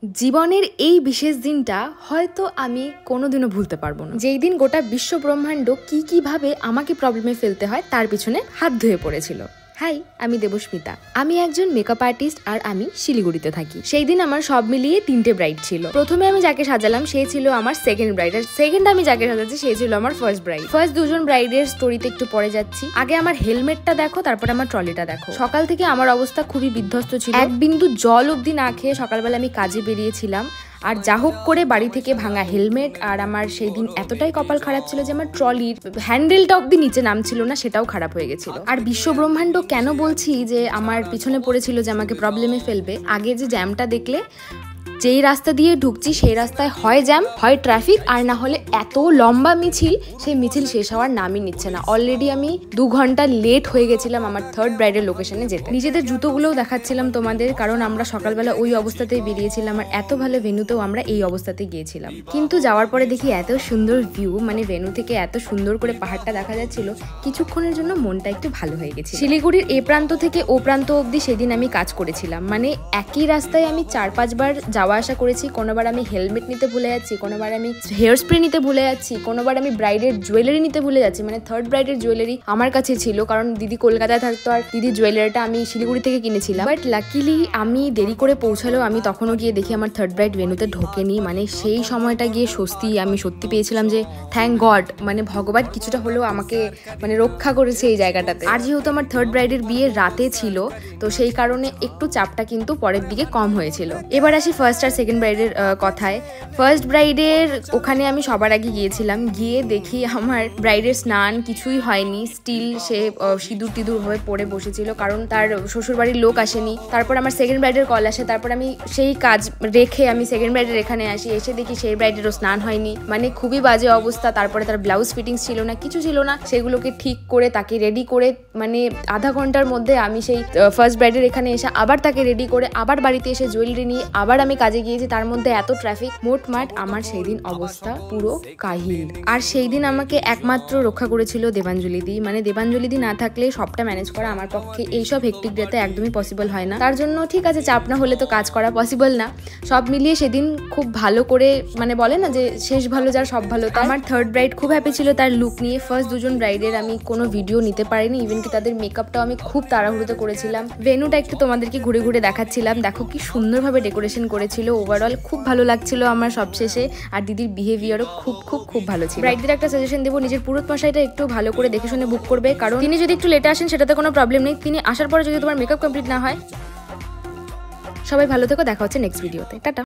জীবনের এই বিশেষ দিনটা হয়তো আমি কোনোদিনও ভুলতে পারবো না, যেই দিন গোটা বিশ্ব ব্রহ্মাণ্ড কিভাবে আমাকে প্রবলেমে ফেলতে হয় তার পিছনে হাত ধুয়ে পড়েছিল। হাই, আমি দেবস্মিতা। আমি একজন মেকআপ আর্টিস্ট আর আমি শিলিগুড়িতে থাকি। সেই দিন আমার সব মিলিয়ে 3টে ব্রাইড ছিল। প্রথমে আমি যাকে সাজালাম সে ছিল আমার সেকেন্ড ব্রাইড, আর সেকেন্ড আমি যাকে সাজাচ্ছি সে ছিল আমার ফার্স্ট ব্রাইড। ফার্স্ট দুজন ব্রাইডের স্টোরিতে একটু পরে যাচ্ছি। আগে আমার হেলমেটটা দেখো, তারপর আমার ট্রলিটা দেখো। সকাল থেকে আমার অবস্থা খুবই বিধ্বস্ত ছিল। এক বিন্দু জল অবধি না খেয়ে সকালবেলা আমি কাজে বেরিয়েছিলাম। আর যা হোক করে বাড়ি থেকে ভাঙা হেলমেট, আর আমার সেই দিন এতটাই কপাল খারাপ ছিল যে আমার ট্রলির হ্যান্ডেলটা অব্দি নিচে নামছিল না, সেটাও খারাপ হয়ে গেছিল। আর বিশ্ব ব্রহ্মাণ্ড কেন বলছি যে আমার পিছনে পড়েছিল যে আমাকে প্রবলেমে ফেলবে, আগে যে জ্যামটা দেখলে, যেই রাস্তা দিয়ে ঢুকছি সেই রাস্তায় হয় জ্যাম, হয় ট্রাফিক, আর না হলে এত লম্বা মিছিল, সেই মিছিল শেষ হওয়ার নামই নিচ্ছে না। অলরেডি আমি 2 ঘন্টা লেট হয়ে গেছিলাম আমার থার্ড ব্রাইডের লোকেশনে যেতে। নিজেদের জুতোগুলোও দেখাচ্ছিলাম তোমাদের, কারণ আমরা সকালবেলা ওই অবস্থাতেই বেরিয়েছিলাম আর এত ভালো ভেন্যুতেও আমরা এই অবস্থাতে গিয়েছিলাম। কিন্তু যাওয়ার পরে দেখি এত সুন্দর ভিউ, মানে ভেন্যু থেকে এত সুন্দর করে পাহাড়টা দেখা যাচ্ছিল, কিছুক্ষণের জন্য মনটা একটু ভালো হয়ে গেছে। শিলিগুড়ির এ প্রান্ত থেকে ও প্রান্ত অবধি সেদিন আমি কাজ করেছিলাম, মানে একই রাস্তায় আমি 4-5 বার যাওয়া আসা করেছি। কোনোবার আমি হেলমেট নিতে ভুলে যাচ্ছি, কোনোবার আমি হেয়ার স্প্রে নিতে ভুলে যাচ্ছি, কোনোবার আমি ব্রাইডের জুয়েলারি নিতে ভুলে যাচ্ছি। মানে থার্ড ব্রাইডের জুয়েলারি আমার কাছে ছিল, কারণ দিদি কলকাতায় থাকতো আর দিদি জুয়েলারিটা আমি শিলিগুড়ি থেকে কিনেছিলাম। বাট লাকিলি আমি দেরি করে পৌঁছালেও আমি তখনও গিয়ে দেখি আমার থার্ড ব্রাইড ভেন্যুতে ঢোকেনি। মানে সেই সময়টা গিয়ে স্বস্তি আমি সত্যি পেয়েছিলাম যে থ্যাংক গড, মানে ভগবান কিছুটা হলেও আমাকে মানে রক্ষা করেছে এই জায়গাটাতে। আর যেহেতু আমার থার্ড ব্রাইডের বিয়ে রাতে ছিল, তো সেই কারণে একটু চাপটা কিন্তু পরের দিকে কম হয়েছিল। এবার আসি ফার্স্ট আর সেকেন্ড ব্রাইডের কথায়। ফার্স্ট ব্রাইডের ওখানে আমি সবার আগে গিয়েছিলাম, গিয়ে দেখি আমার ব্রাইডের স্নান কিছুই হয়নি, স্টিল সে সিঁদুর টিঁদুর হয়ে পড়ে বসেছিল, কারণ তার শ্বশুরবাড়ির লোক আসেনি। তারপর আমার সেকেন্ড ব্রাইডের কল আসে, তারপর আমি সেই কাজ রেখে আমি সেকেন্ড ব্রাইডের এখানে আসি, এসে দেখি সেই ব্রাইডেরও স্নান হয়নি, মানে খুবই বাজে অবস্থা। তারপরে তার ব্লাউজ ফিটিংস ছিল না, কিছু ছিল না, সেগুলোকে ঠিক করে তাকে রেডি করে, মানে আধা ঘন্টার মধ্যে আমি সেই ফার্স্ট ব্রাইডের এখানে এসে আবার তাকে রেডি করে আবার বাড়িতে এসে জুয়েলারি নিয়ে আবার আমি কাজে গিয়েছি। তার মধ্যে এত ট্রাফিক, মোটমাট আমার সেই দিন অবস্থা পুরো কাহিল। আর সেই দিন আমাকে একমাত্র রক্ষা করেছিল দেবাঞ্জলি দি। মানে দেবাঞ্জলি দি না থাকলে সবটা ম্যানেজ করা আমার পক্ষে এইসব হেক্টিক ডেতে একদমই পসিবল হয় না। তার জন্য ঠিক আছে, চাপ না হলে তো কাজ করা পসিবল না। সব মিলিয়ে সেদিন খুব ভালো করে, মানে বলে না যে শেষ ভালো যার সব ভালো। আমার থার্ড ব্রাইড খুব হ্যাপি ছিল তার লুক নিয়ে। ফার্স্ট দুজন ব্রাইডের আমি কোনো ভিডিও নিতে পারিনি, ইভেন কি তাদের মেকআপটাও আমি খুব তাড়াহুড়োতে করেছিলাম। ভেন্যুটা একটু তোমাদেরকে ঘুরে ঘুরে দেখাচ্ছিলাম, দেখো কি সুন্দরভাবে ডেকোরেশন করেছিল। ওভারঅল খুব ভালো লাগছিল আমার সবশেষে। আর দিদির বিহেভিয়ারও খুব খুব খুব ভালো ছিল। ব্রাইডদের একটা সাজেশন দেবো, নিজের পুরুত মশাইটা একটু ভালো করে দেখে শুনে বুক করবে, কারণ তিনি যদি একটু লেটে আসেন সেটাতে কোনো প্রবলেম নেই, তিনি আসার পরে যদি তোমার মেকআপ কমপ্লিট না হয়। সবাই ভালো থেকো, দেখা হচ্ছে নেক্সট ভিডিওতে। টাটা।